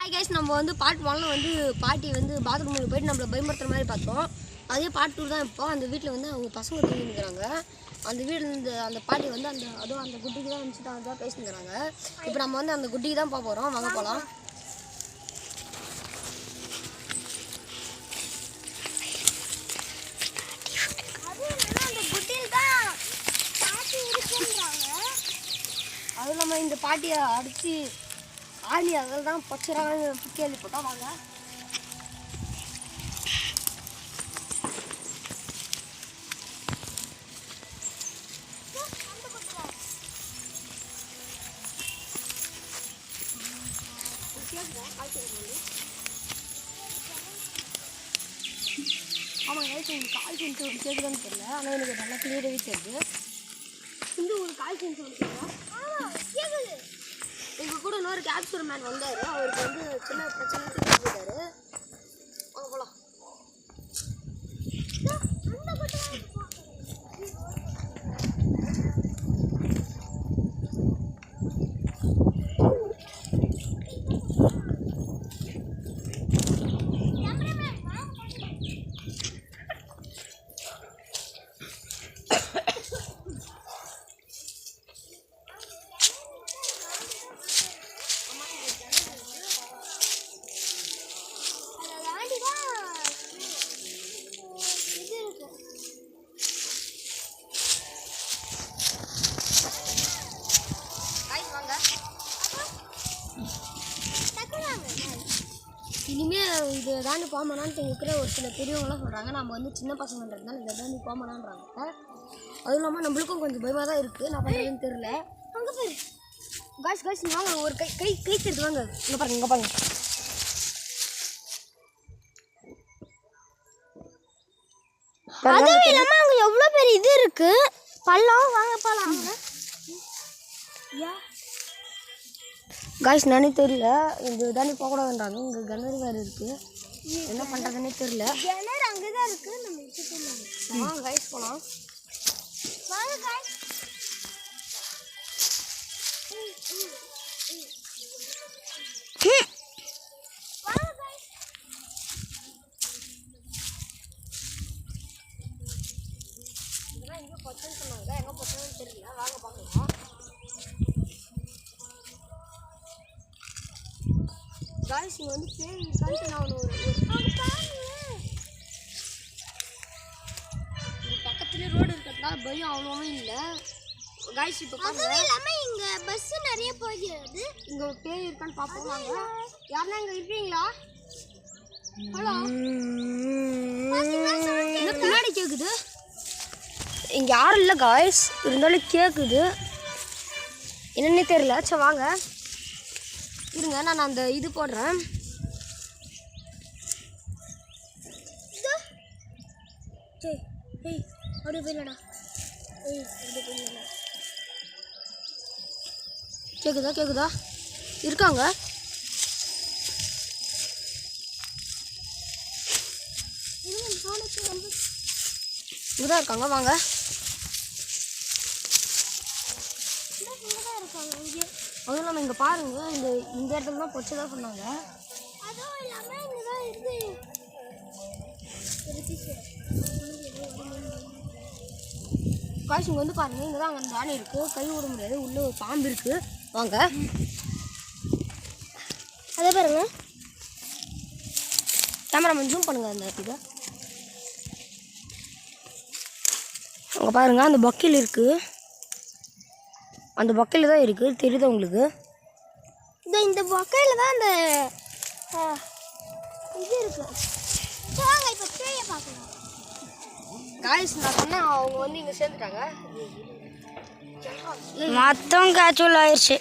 Hi guys, நம்ம வந்து part 1 வந்து பாட்டி வந்து பாத்ரூமுக்கு போயிட்டு நம்மளை பயமுறுத்துற மாதிரி பார்த்தோம். அதே பார்ட் 2 தான். இப்போ அந்த வீட்டில் வந்து அவங்க பசங்க தூங்கிக்கிறாங்க. அந்த வீடு அந்த பாட்டி வந்து அந்த குட்டிக்கு தான் வச்சுட்டு தான் பேசிக்கிறாங்க. இப்போ நம்ம வந்து அந்த குட்டிக்கு தான் பார்க்க போகிறோம். வாங்க போகலாம். அதுவும் இல்லாமல் இந்த பாட்டியை அடித்து ஆணி அதில் தான் பச்சுறாங்க கேள்விப்பட்டோம். வாங்க. ஆமாம் கைஸ், உங்களுக்கு கால் சென்ஸ் ஒன்று கேட்குதான்னு தெரியல. ஆனால் எனக்கு நல்லா கிளியராகவே தெரியுது. இந்த ஒரு கால் சென்ஸ் ஒன்று கேட்குதா? எங்கள் கூட இன்னொரு கேப்சர் மேன் வந்தார். அவருக்கு வந்து சின்ன பிரச்சனை போயிட்டாரு. வாங்க போகலாம். இனிமேல் இது தாண்டி போமானான்ட்டு இருக்கிற ஒரு சில பெரியவங்களாம் சொல்கிறாங்க. நம்ம வந்து சின்ன பசங்கன்றதுனால இதை தாண்டி போமானான்றாங்க. அதுவும் இல்லாமல் நம்மளுக்கும் கொஞ்சம் பயமாக தான் இருக்குது. நான் பண்ணுறதுன்னு தெரில. அங்கே போய் காய்ஸ் வாங்க, ஒரு கை கை கை சேர்த்து வாங்க. இங்கே பாருங்க, இங்கே பாருங்க. அதுவும் இல்லாமல் அங்கே எவ்வளோ பெரிய இது இருக்குது, பள்ளம். வாங்க போகலாம். காய்ஸ் நானே தெரியல, இது தானே போகக்கூடாதுன்றாங்க. இங்கே கிணறு வேறு இருக்குது. என்ன பண்ணுறதுன்னே தெரியல. கிணறு அங்கே தான் இருக்குது. நம்ம வாங்க காய்ஸ் போகலாம். வாங்க காய்ஸ். இதெல்லாம் எங்கே போச்சுன்னு சொன்னாங்க. எங்கே போச்சுன்னு தெரியல. வாங்க பார்க்கலாம். காய்ஸ் இங்கே வந்து பேர் இருக்கான்ட்டு நான் பக்கத்துலேயே ரோடு இருக்கிறதுனால பயம் அவ்வளோவும் இல்லை. காய்ஸ் இப்போ அதுவும் இல்லாமல் இங்கே பஸ்ஸு நிறைய போகிறது. இங்கே பேர் இருக்கான்னு பார்ப்போம். வாங்க. யாருன்னா இங்கே இருக்கீங்களா? ஹலோ, என்ன பின்னாடி கேட்குது? இங்கே யாரும் இல்லை காய்ஸ், இருந்தாலும் கேட்குது. என்னன்னே தெரியல. சரி வாங்க இருங்க, நான் அந்த இது போடுறேன். அப்படியே போயிடலடா. கேக்குதா இருக்காங்க. இங்கதான் இருக்காங்க. வாங்க. அதுவும் இல்லாமல் இங்கே பாருங்க, இந்த இடத்துல தான் பொச்சதாக சொன்னாங்க. அதுவும் இல்லாமல் இங்கே தான் இருந்து காய்ஸ் இங்கே வந்து பாருங்க, இங்கே தான் அங்கே தானே இருக்குது. கை விட முடியாது. உள்ளே ஒரு பாம்பு இருக்குது. வாங்க. அதை பாருங்க. கேமராமேன் ஜூம் பண்ணுங்க அந்த இதை. அங்கே பாருங்க, அந்த பக்கில் இருக்குது. அந்த பக்கையில் தான் இருக்குது. தெரியுதா உங்களுக்கு? இந்த பக்கையில் தான் அந்த இது இருக்குது. வாங்க இப்போ பேயை பார்க்கலாம். காய்ஸ் நான் சொன்னேன், அவங்க வந்து இங்கே சேர்ந்துட்டாங்க. மொத்தம் காய்ச்சல் ஆயிடுச்சு.